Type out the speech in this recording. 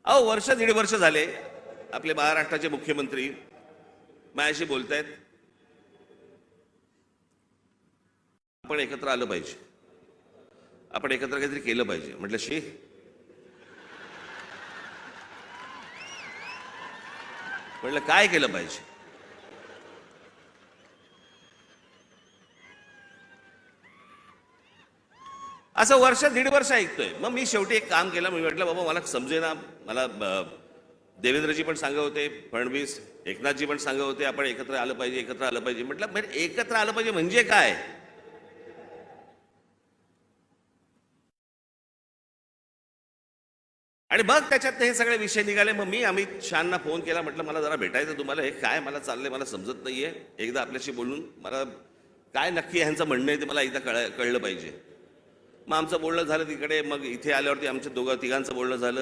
अहो वर्ष दीड वर्ष झाले आपले महाराष्ट्राचे मुख्यमंत्री माझ्याशी बोलतायत, आपण एकत्र आलं पाहिजे, आपण एकत्र काहीतरी केलं पाहिजे. म्हटलं शी, म्हटलं काय केलं पाहिजे? असं वर्ष दीड वर्ष ऐकतोय. मग मी शेवटी एक काम केलं. मी म्हटलं बाबा मला समजेना, मला देवेंद्रजी पण सांगत होते, फडणवीस एकनाथजी पण सांगत होते आपण एकत्र आलं पाहिजे, एकत्र आलं पाहिजे. म्हटलं बरं एकत्र आलं पाहिजे म्हणजे काय? आणि मग त्याच्यात हे सगळे विषय निघाले. मग मी अमित शहांना फोन केला, म्हटलं मला जरा भेटायचं तुम्हाला, हे काय मला चाललंय मला समजत नाहीये, एकदा आपल्याशी बोलून मला काय नक्की ह्यांचं म्हणणं आहे ते मला एकदा कळलं पाहिजे. मग आमचं बोलणं झालं तिकडे. मग इथे आल्यावरती आमच्या तिघांचं बोलणं झालं.